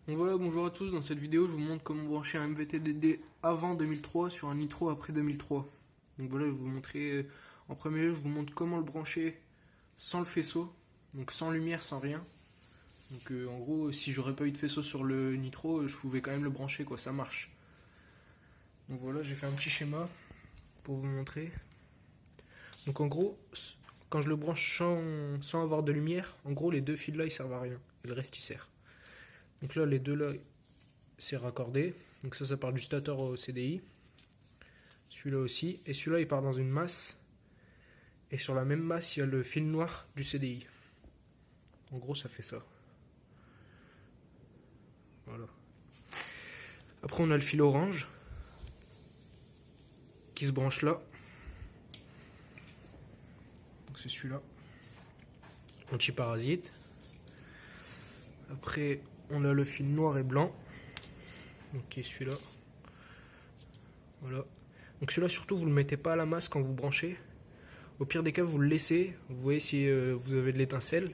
Donc voilà, bonjour à tous, dans cette vidéo je vous montre comment brancher un MVT-DD avant 2003 sur un Nitro après 2003. Donc voilà, je vais vous montrer, en premier lieu je vous montre comment le brancher sans le faisceau, donc sans lumière, sans rien. Donc en gros, si j'aurais pas eu de faisceau sur le Nitro, je pouvais quand même le brancher, quoi, ça marche. Donc voilà, j'ai fait un petit schéma pour vous montrer. Donc en gros, quand je le branche sans avoir de lumière, en gros les deux fils là ils servent à rien, et le reste il sert. Donc là les deux là c'est raccordé, donc ça part du stateur au CDI, celui-là aussi, et celui-là il part dans une masse, et sur la même masse il y a le fil noir du CDI. En gros ça fait ça. Voilà. Après on a le fil orange qui se branche là, donc c'est celui-là, anti-parasite. Après on a le fil noir et blanc, donc qui est celui-là. Voilà. Donc celui-là surtout vous le mettez pas à la masse quand vous branchez. Au pire des cas vous le laissez, vous voyez si vous avez de l'étincelle,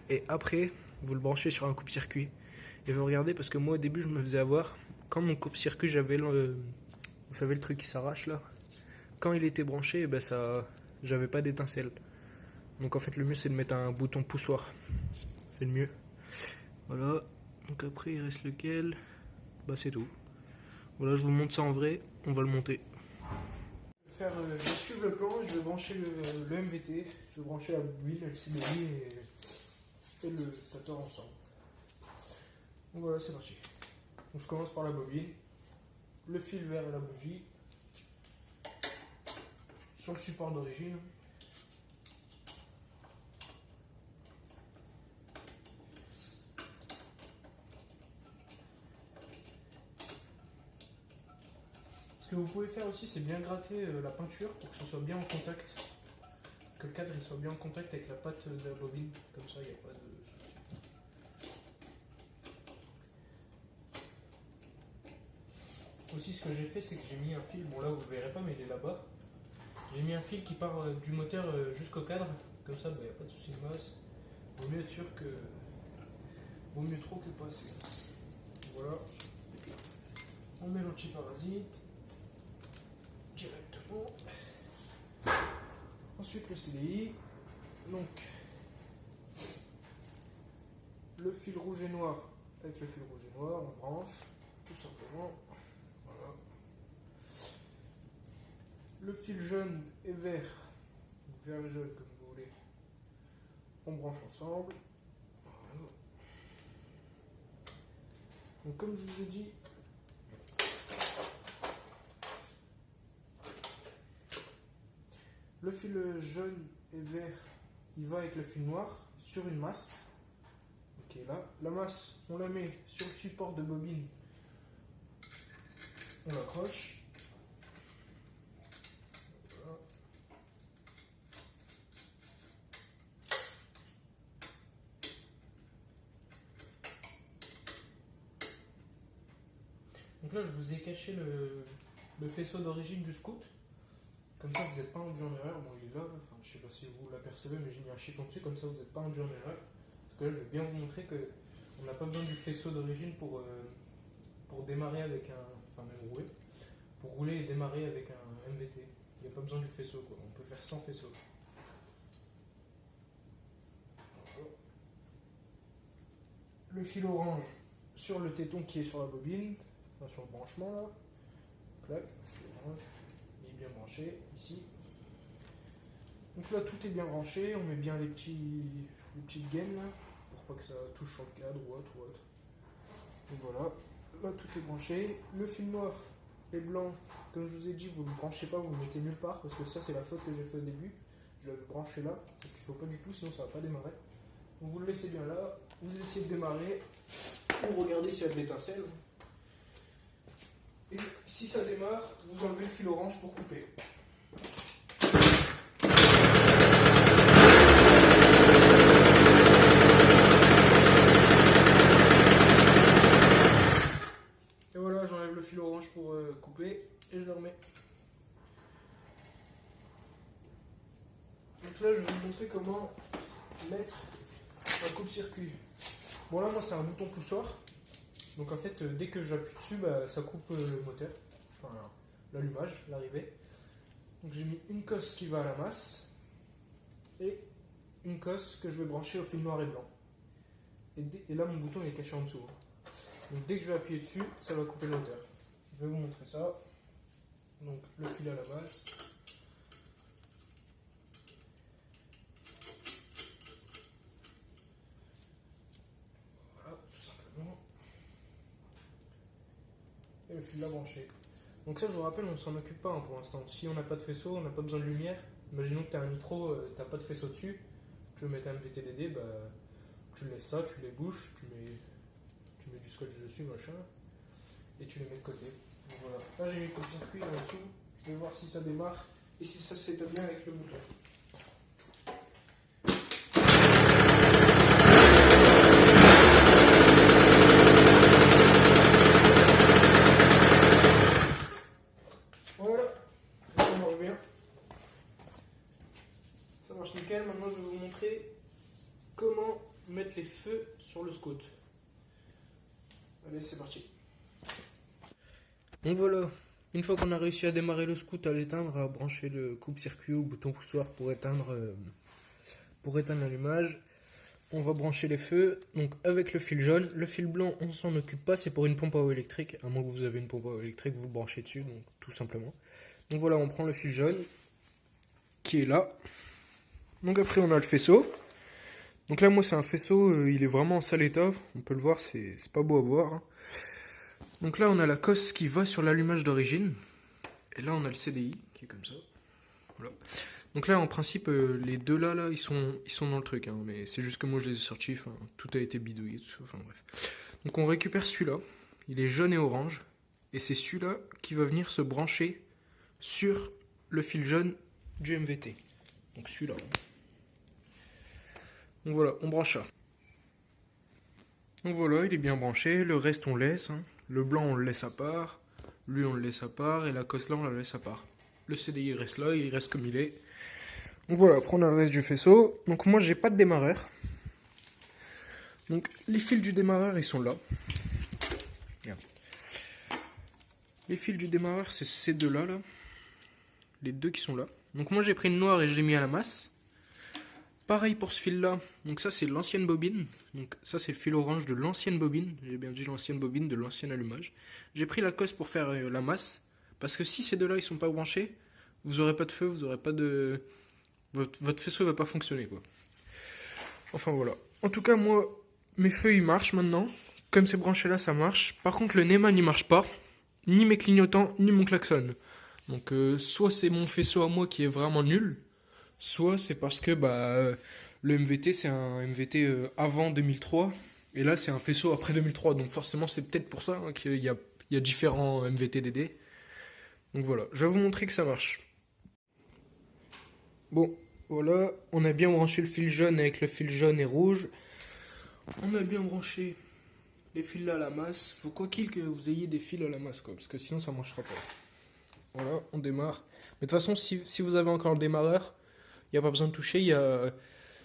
et après vous le branchez sur un coupe-circuit. Et vous regardez, parce que moi au début je me faisais avoir, quand mon coupe-circuit j'avais vous savez le truc qui s'arrache là, quand il était branché, ben ça, j'avais pas d'étincelle. Donc en fait le mieux c'est de mettre un bouton poussoir, c'est le mieux. Voilà, donc après il reste lequel, bah c'est tout. Voilà, je vous montre ça en vrai, on va le monter. Je vais suivre le plan, je vais brancher le MVT, je vais brancher la bobine, le CDI et le stateur ensemble. Donc voilà, c'est parti. Donc je commence par la bobine, le fil vert et la bougie, sur le support d'origine. Ce que vous pouvez faire aussi, c'est bien gratter la peinture pour que ce soit bien en contact, que le cadre il soit bien en contact avec la patte de la bobine, comme ça il n'y a pas de... Aussi ce que j'ai fait, c'est que j'ai mis un fil, bon là vous ne verrez pas mais il est là-bas, j'ai mis un fil qui part du moteur jusqu'au cadre, comme ça il n'y a pas de souci de masse. Vaut mieux être sûr que... Vaut mieux trop que pas assez. Voilà. On met l'antiparasite directement. Ensuite le CDI. Donc le fil rouge et noir avec le fil rouge et noir, on branche tout simplement. Voilà. Le fil jaune et vert, vert et jaune comme vous voulez, on branche ensemble. Voilà. Donc comme je vous ai dit, le fil jaune et vert, il va avec le fil noir sur une masse. Ok, là, la masse, on la met sur le support de bobine, on l'accroche. Voilà. Donc là, je vous ai caché le faisceau d'origine du scout. Comme ça, vous n'êtes pas induit en erreur. Bon, il est là, enfin, je ne sais pas si vous l'apercevez, mais j'ai mis un chiffon dessus, comme ça, vous n'êtes pas induit en erreur. Parce que là, je vais bien vous montrer qu'on n'a pas besoin du faisceau d'origine pour démarrer avec un... Enfin, même rouler. Pour rouler et démarrer avec un MVT. Il n'y a pas besoin du faisceau, quoi. On peut faire sans faisceau. Le fil orange sur le téton qui est sur la bobine, enfin, sur le branchement, là. Clac, fil orange. Il est bien branché, ici. Donc là, tout est bien branché. On met bien les petites gaines, là, pour pas que ça touche sur le cadre ou autre. Et voilà. Là, tout est branché. Le fil noir et blanc, comme je vous ai dit, vous ne le branchez pas, vous le mettez nulle part, parce que ça, c'est la faute que j'ai fait au début. Je l'avais branché là, parce qu'il ne faut pas du tout, sinon ça ne va pas démarrer. Donc vous le laissez bien là, vous essayez de démarrer, ou regardez s'il y a de l'étincelle. Et si ça démarre, vous enlevez le fil orange pour couper. Et voilà, j'enlève le fil orange pour couper et je le remets. Donc là, je vais vous montrer comment mettre un coupe-circuit. Bon là, moi, c'est un bouton poussoir. Donc en fait, dès que j'appuie dessus, ça coupe le moteur, enfin l'allumage, l'arrivée. Donc j'ai mis une cosse qui va à la masse et une cosse que je vais brancher au fil noir et blanc. Et là, mon bouton il est caché en dessous. Donc dès que je vais appuyer dessus, ça va couper le moteur. Je vais vous montrer ça. Donc le fil à la masse. Voilà, tout simplement. Et le fil là branché. Donc ça, je vous rappelle, on s'en occupe pas pour l'instant. Si on n'a pas de faisceau, on n'a pas besoin de lumière. Imaginons que tu as un micro, tu n'as pas de faisceau dessus. Tu veux mettre un MVTDD, tu laisses ça, tu les bouches, tu mets du scotch dessus, machin, et tu les mets de côté. Donc voilà. Là, j'ai mis le court-circuit en dessous. Je vais voir si ça démarre et si ça s'éteint bien avec le bouton. Voilà, ça marche bien. Ça marche nickel. Maintenant, je vais vous montrer comment mettre les feux sur le scout. Allez, c'est parti. Donc voilà, une fois qu'on a réussi à démarrer le scout, à l'éteindre, à brancher le coupe-circuit ou bouton poussoir pour éteindre l'allumage, on va brancher les feux. Donc avec le fil jaune, le fil blanc, on s'en occupe pas, c'est pour une pompe à eau électrique. À moins que vous avez une pompe à eau électrique, vous branchez dessus, donc tout simplement. Donc voilà, on prend le fil jaune qui est là. Donc après, on a le faisceau. Donc là, moi, c'est un faisceau, il est vraiment en sale état. On peut le voir, c'est pas beau à voir. Hein. Donc là, on a la cosse qui va sur l'allumage d'origine. Et là, on a le CDI qui est comme ça. Voilà. Donc là, en principe, les deux là, ils sont dans le truc. Hein, mais c'est juste que moi, je les ai sortis. Tout a été bidouillé. Enfin bref. Donc on récupère celui-là. Il est jaune et orange. Et c'est celui-là qui va venir se brancher sur le fil jaune du MVT. Donc celui-là. Donc voilà, on branche ça. Donc voilà, il est bien branché. Le reste, on laisse. Hein. Le blanc, on le laisse à part. Lui, on le laisse à part. Et la cosse là, on la laisse à part. Le CDI reste là, il reste comme il est. Donc voilà, après on a le reste du faisceau. Donc moi, j'ai pas de démarreur. Donc les fils du démarreur, ils sont là. Regarde. Les fils du démarreur, c'est ces deux-là. Là. Les deux qui sont là. Donc moi, j'ai pris une noire et je l'ai mis à la masse. Pareil pour ce fil-là. Donc ça, c'est l'ancienne bobine. Donc ça, c'est le fil orange de l'ancienne bobine. J'ai bien dit l'ancienne bobine de l'ancien allumage. J'ai pris la cosse pour faire la masse. Parce que si ces deux-là, ils sont pas branchés, vous aurez pas de feu, vous aurez pas de... Votre faisceau va pas fonctionner, quoi. Enfin, voilà. En tout cas, moi, mes feux, ils marchent maintenant. Comme c'est branché là, ça marche. Par contre, le Neumann, il marche pas. Ni mes clignotants, ni mon klaxon. Donc, soit c'est mon faisceau à moi qui est vraiment nul, soit c'est parce que le MVT, c'est un MVT avant 2003. Et là, c'est un faisceau après 2003. Donc, forcément, c'est peut-être pour ça hein, qu'il y a différents MVT-DD. Donc, voilà. Je vais vous montrer que ça marche. Bon, voilà. On a bien branché le fil jaune avec le fil jaune et rouge. On a bien branché les fils là à la masse. Faut quoi qu'il que vous ayez des fils à la masse, quoi. Parce que sinon, ça ne marchera pas. Voilà, on démarre. Mais de toute façon, si vous avez encore le démarreur, il n'y a pas besoin de toucher.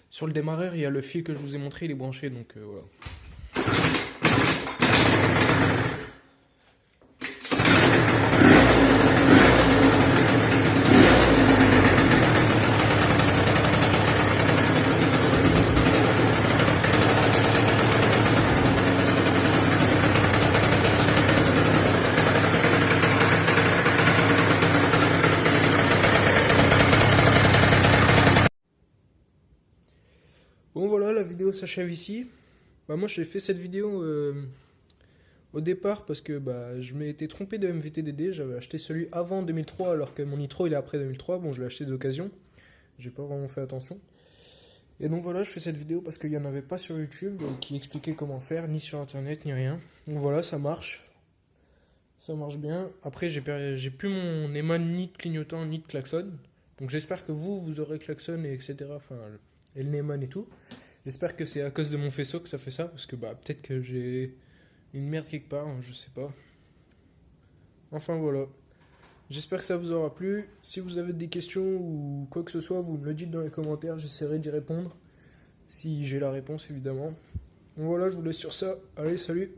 Sur le démarreur, il y a le fil que je vous ai montré, il est branché. Donc voilà. Bon voilà, la vidéo s'achève ici. Moi j'ai fait cette vidéo au départ parce que je m'étais trompé de MVT-DD. J'avais acheté celui avant 2003 alors que mon Nitro il est après 2003. Bon, je l'ai acheté d'occasion. J'ai pas vraiment fait attention. Et donc voilà, je fais cette vidéo parce qu'il n'y en avait pas sur YouTube qui expliquait comment faire, ni sur internet, ni rien. Donc voilà, ça marche. Ça marche bien. Après, j'ai plus mon Neumann ni de clignotant ni de klaxon. Donc j'espère que vous aurez klaxon et etc. Enfin, et le Neumann et tout. J'espère que c'est à cause de mon faisceau que ça fait ça. Parce que peut-être que j'ai une merde quelque part, hein, je sais pas. Enfin voilà. J'espère que ça vous aura plu. Si vous avez des questions ou quoi que ce soit, vous me le dites dans les commentaires. J'essaierai d'y répondre. Si j'ai la réponse évidemment. Donc voilà, je vous laisse sur ça. Allez, salut!